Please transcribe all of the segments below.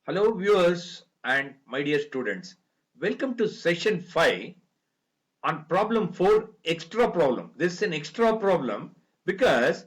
Hello viewers and my dear students. Welcome to session 5 on problem 4 extra problem. This is an extra problem because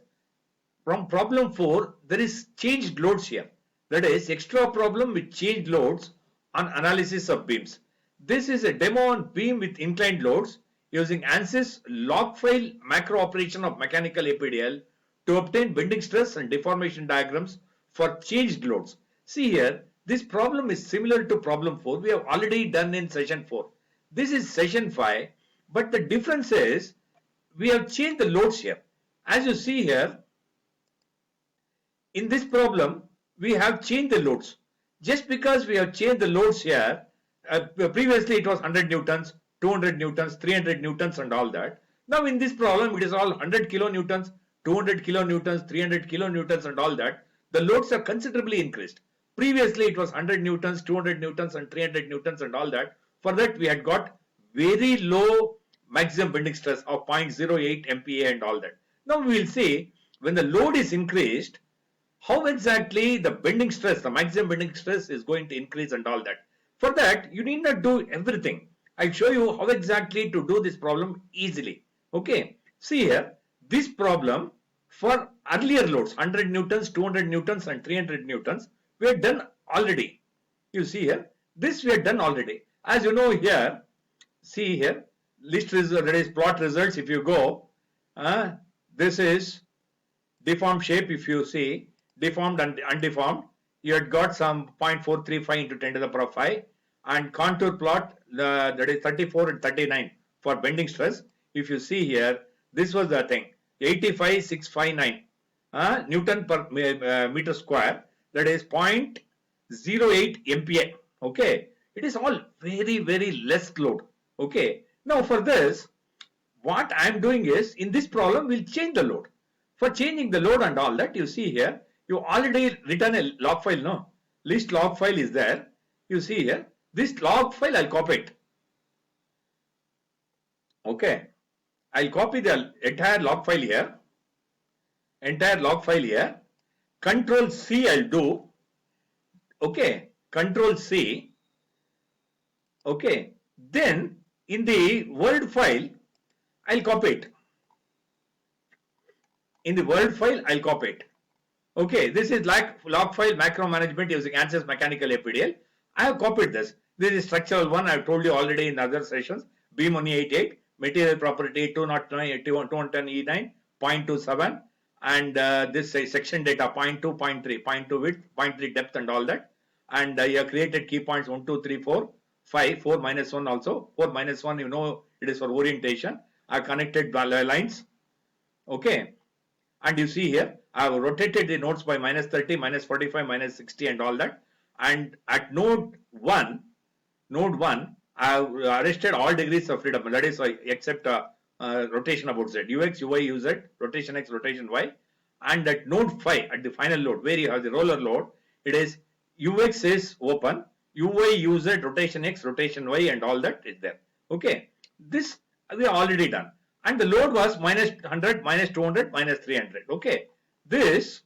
from problem 4 there is changed loads here. That is extra problem with changed loads on analysis of beams. This is a demo on beam with inclined loads using Ansys log file macro operation of mechanical APDL to obtain bending stress and deformation diagrams for changed loads. See here, this problem is similar to problem 4. We have already done in session 4. This is session 5, but the difference is we have changed the loads here. As you see here, in this problem, we have changed the loads. Just because we have changed the loads here, previously it was 100 newtons, 200 newtons, 300 newtons and all that. Now in this problem, it is all 100 kilonewtons, 200 kilonewtons, 300 kilonewtons and all that. The loads are considerably increased. Previously it was 100 newtons, 200 newtons and 300 newtons and all that. For that we had got very low maximum bending stress of 0.08 MPa and all that. Now we will see when the load is increased, how exactly the bending stress, the maximum bending stress is going to increase and all that. For that, you need not do everything. I'll show you how exactly to do this problem easily. Okay, see here, this problem for earlier loads, 100 newtons, 200 newtons and 300 newtons, we have done already. You see here, this we have done already. As you know here, see here, list result, that is plot results. If you go, this is deformed shape. If you see, deformed and undeformed, you had got some 0.435 into 10 to the power 5 and contour plot that is 34 and 39 for bending stress. If you see here, this was the thing 85,659 Newton per meter square, that is 0.08 MPa. Okay, it is all very less load. Okay, now for this, what I am doing is in this problem we'll change the load. For changing the load and all that, you see here, you already written a log file, no? List log file is there. You see here, this log file I'll copy it. Okay, I'll copy the entire log file here. Entire log file here. Control C I'll do. Okay, Control C. Okay, then in the Word file, I'll copy it. In the Word file, I'll copy it. Okay, this is like log file macro management using Ansys Mechanical APDL. I have copied this. This is structural one. I've told you already in other sessions. Beam 188, material property 209, 210E9, 0.27, and this section data 0.2, 0.3, 0.2 width, 0.3 depth, and all that. And you have created key points 1, 2, 3, 4, 5, 4 minus 1 also. 4 minus 1, you know, it is for orientation. I have connected lines. Okay. And you see here, I have rotated the nodes by minus 30, minus 45, minus 60 and all that. And at node 1, I have arrested all degrees of freedom. That is except rotation about Z. Ux, Uy, Uz, rotation X, rotation Y. And at node 5, at the final load, where you have the roller load, it is Ux is open, Uy, Uz, rotation X, rotation Y and all that is there. Okay. This we have already done. And the load was minus 100, minus 200, minus 300. Okay, this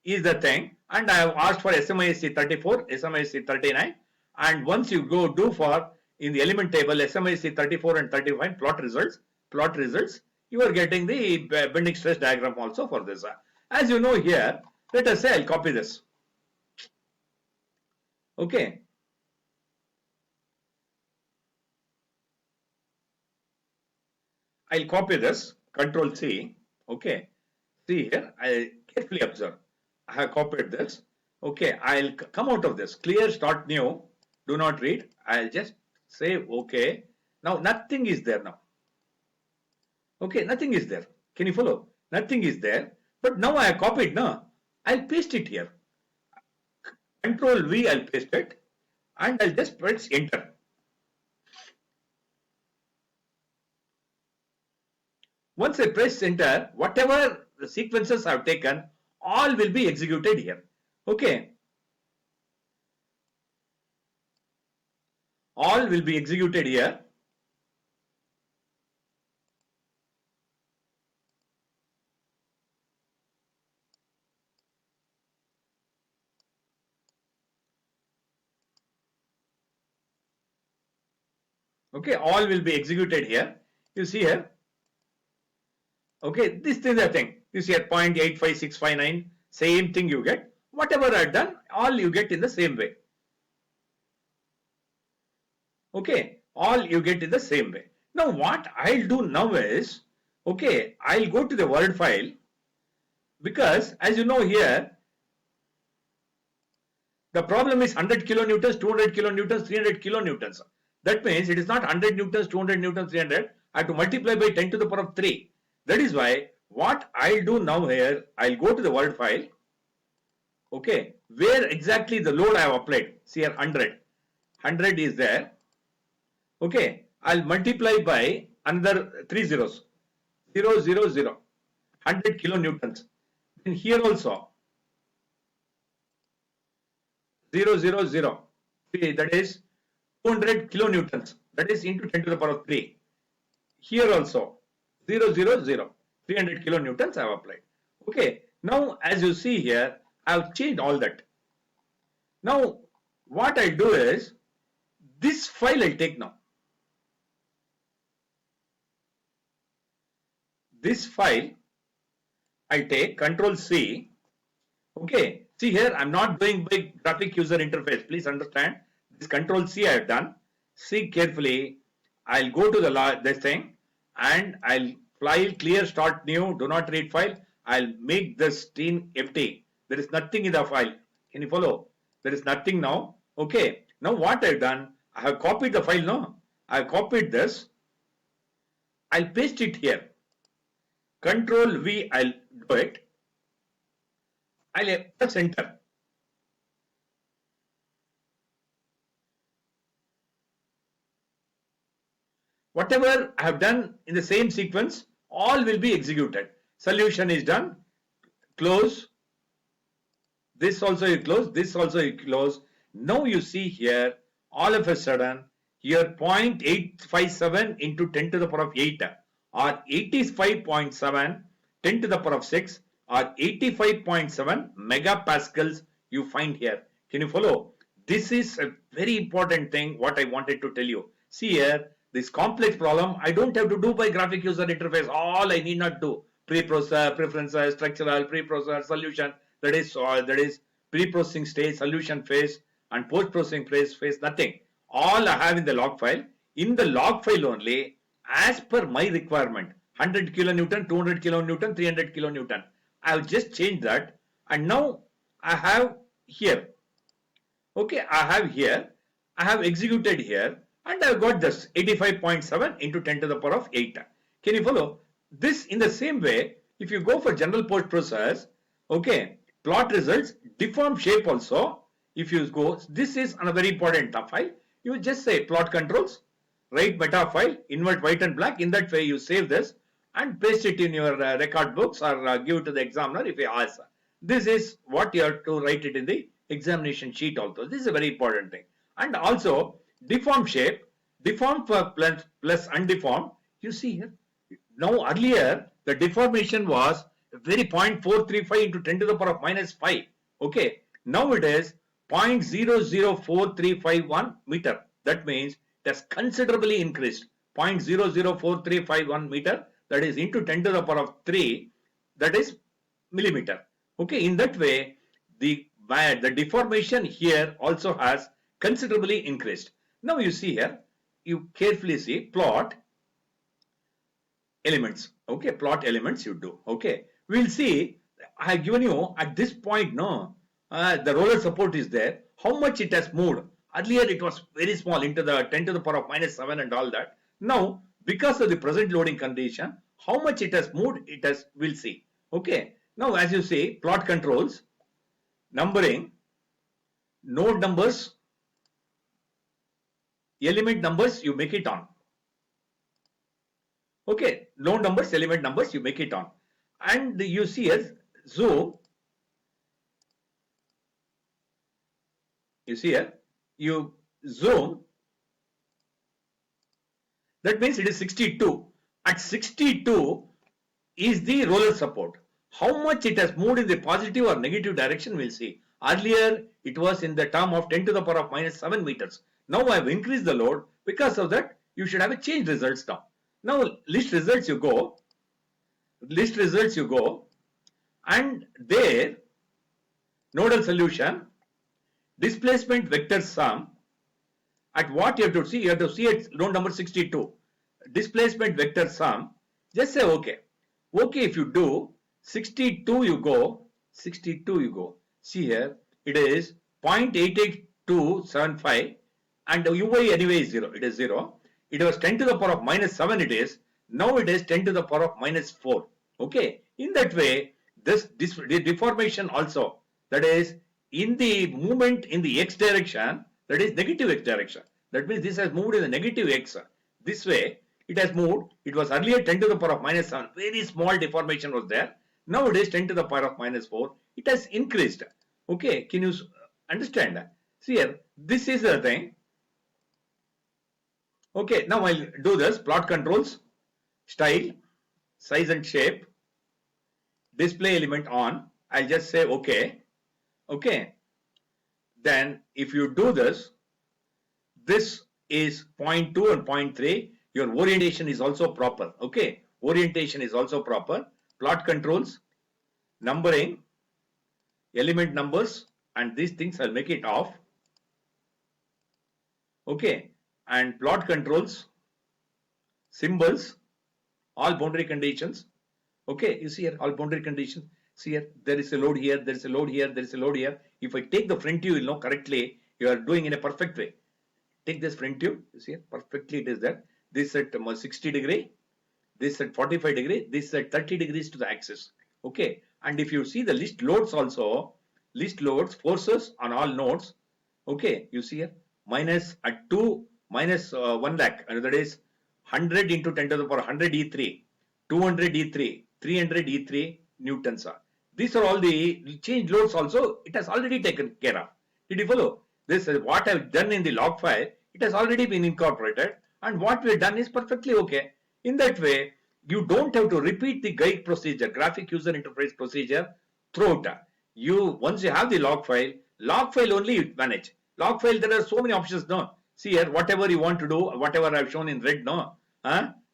is the thing, and I have asked for SMISC 34, SMISC 39, and once you go do for in the element table SMISC 34 and 35 plot results, you are getting the bending stress diagram also for this. As you know here, let us say I'll copy this. Okay. I'll copy this, Control C. Okay, see here, I carefully observe. I have copied this. Okay, I'll come out of this. Clear, start new. Do not read. I'll just say okay. Now nothing is there now. Okay, nothing is there. Can you follow? Nothing is there. But now I have copied. No, I'll paste it here. Control V, I'll paste it, and I'll just press enter. Once I press enter, whatever the sequences I've taken, all will be executed here. Okay. All will be executed here. Okay, all will be executed here. You see here. Okay, this is the thing. You see at 0.85659, same thing you get. Whatever I done, all you get in the same way. Okay, all you get in the same way. Now what I'll do now is, okay, I'll go to the Word file, because as you know here, the problem is 100 kilonewtons, 200 kilonewtons, 300 kilonewtons. That means it is not 100 newtons, 200 newtons, 300. I have to multiply by 10 to the power of 3. That is why what I'll do now here, I'll go to the Word file. Okay, where exactly the load I have applied. See here 100. 100 is there. Okay, I'll multiply by another 3 zeros. 0, 0, 0. 100 kilonewtons. And here also 0, 0, 0. See, that is 200 kilonewtons. That is into 10 to the power of 3. Here also 0, 0, 0. 300 kilonewtons I have applied. Okay, now as you see here, I have changed all that. Now what I do is, this file I take now. This file I take, Control C. Okay, see here I'm not doing by graphic user interface. Please understand, this Control C I have done. See carefully. I'll go to this thing and I'll file clear, start new, do not read file. I'll make this screen empty. There is nothing in the file. Can you follow? There is nothing now. Okay. Now what I've done, I have copied the file now. I have copied this. I'll paste it here. Control V, I'll do it. I'll press enter. Whatever I have done in the same sequence, all will be executed. Solution is done. Close. This also you close. This also you close. Now you see here, all of a sudden, here 0.857 into 10 to the power of 8 or 85.7 10 to the power of 6 or 85.7 megapascals you find here. Can you follow? This is a very important thing what I wanted to tell you. See here, this complex problem I don't have to do by graphic user interface. All I need not do. Preprocessor, preferences, structural, preprocessor, solution. That is pre-processing stage, solution phase, and post-processing phase, nothing. All I have in the log file. In the log file only, as per my requirement, 100 kilonewton, 200 kilonewton, 300 kilonewton. I have just changed that, and now I have here. Okay, I have executed here, and I have got this 85.7 into 10 to the power of 8. Can you follow? This in the same way, if you go for general post process, okay, plot results, deform shape also. If you go, this is a very important file. You just say plot controls, write meta file, invert white and black. In that way, you save this and paste it in your record books or give it to the examiner if he asks. This is what you have to write it in the examination sheet also. This is a very important thing. And also, deform shape, deform plus undeformed. You see here. Now earlier, the deformation was very 0.435 into 10 to the power of minus 5. Okay. Now it is 0.004351 meter. That means it has considerably increased. 0.004351 meter. That is into 10 to the power of 3. That is millimeter. Okay. In that way, the deformation here also has considerably increased. Now you see here, you carefully see plot elements. Okay, plot elements you do. Okay, we'll see. I have given you at this point, no, the roller support is there. How much it has moved? Earlier it was very small into the 10 to the power of minus 7 and all that. Now, because of the present loading condition, how much it has moved, we'll see. Okay, now as you see, plot controls, numbering, node numbers, element numbers, you make it on. Okay, node numbers, element numbers, you make it on. And you see as zoom. You see here, you zoom. That means it is 62. At 62 is the roller support. How much it has moved in the positive or negative direction, we'll see. Earlier, it was in the term of 10 to the power of minus 7 meters. Now I have increased the load. Because of that, you should have a change results now. Now list results you go, and there nodal solution, displacement vector sum, at what you have to see, at node number 62, displacement vector sum, just say okay. Okay, if you do 62 you go, see here, it is 0.88275 and uy anyway is 0, it is 0. It was 10 to the power of minus 7 it is, now it is 10 to the power of minus 4. Okay, in that way, this deformation also, that is in the movement in the x direction, that is negative x direction. That means this has moved in the negative x. This way it has moved. It was earlier 10 to the power of minus 7. Very small deformation was there. Now it is 10 to the power of minus 4. It has increased. Okay, can you understand? See here, this is the thing. Okay, now I'll do this. Plot controls, style, size and shape, display element on. I'll just say okay. Okay. Then if you do this, this is 0.2 and 0.3. Your orientation is also proper. Okay. Orientation is also proper. Plot controls, numbering, element numbers, and these things I'll make it off. Okay. And plot controls, symbols, all boundary conditions. Okay. You see here, all boundary conditions. See here, there is a load here, there is a load here, there is a load here. If I take the front view, you will know correctly you are doing in a perfect way. Take this front view, you see here, perfectly it is there. This at 60 degree, this at 45 degree, this at 30 degrees to the axis. Okay, and if you see the list loads also, list loads, forces on all nodes. Okay, you see here, minus at 2, minus 1 lakh, and that is 100 into 10 to the power 100 E3, 200 E3, 300 E3 newtons are. These are all the change loads also, it has already taken care of. Did you follow? This is what I have done in the log file. It has already been incorporated, and what we have done is perfectly okay. In that way, you don't have to repeat the guide procedure, graphic user interface procedure throughout. Once you have the log file only you manage. Log file, there are so many options, no? See here, whatever you want to do, whatever I have shown in red, no?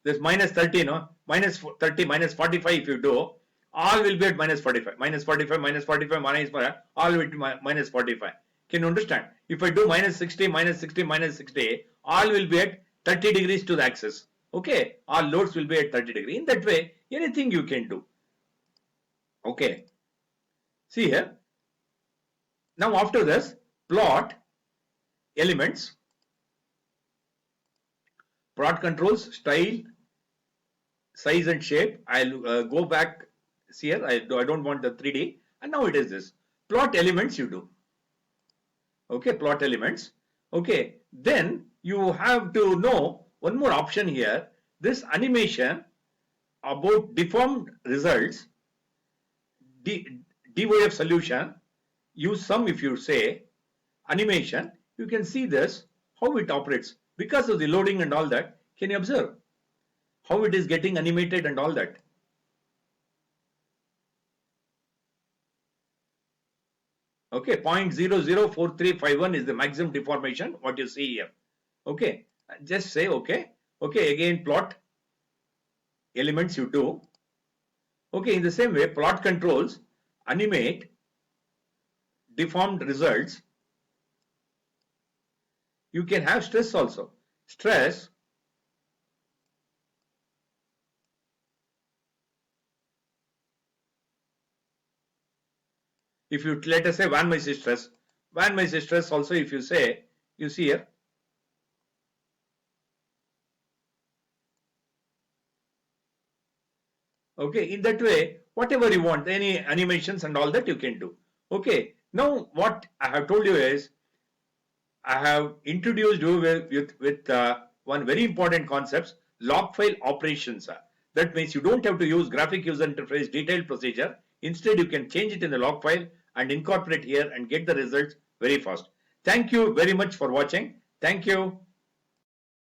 There's minus 30, no? Minus 30, minus 45 if you do, all will be at minus 45, minus 45, minus 45, minus 45, all will be minus 45. Can you understand? If I do minus 60, minus 60, minus 60, all will be at 30 degrees to the axis. Okay, all loads will be at 30 degrees. In that way, anything you can do. Okay. See here. Now after this, plot elements, plot controls, style, size and shape. I'll go back. See here, I don't want the 3D, and now it is this. Plot elements you do. Okay, plot elements. Okay, then you have to know one more option here. This animation about deformed results, DOF solution, use some, if you say animation, you can see this, how it operates. Because of the loading and all that, can you observe how it is getting animated and all that? Okay, 0.004351 is the maximum deformation, what you see here. Okay, just say okay. Okay, again plot elements you do. Okay, in the same way, plot controls, animate, deformed results. You can have stress also. Stress, if you let us say Van Mises stress also, if you say, you see here, okay, in that way, whatever you want, any animations and all that you can do. Okay, now what I have told you is, I have introduced you with one very important concept, log file operations. That means you don't have to use graphic user interface detailed procedure. Instead, you can change it in the log file and incorporate here and get the results very fast. Thank you very much for watching. Thank you.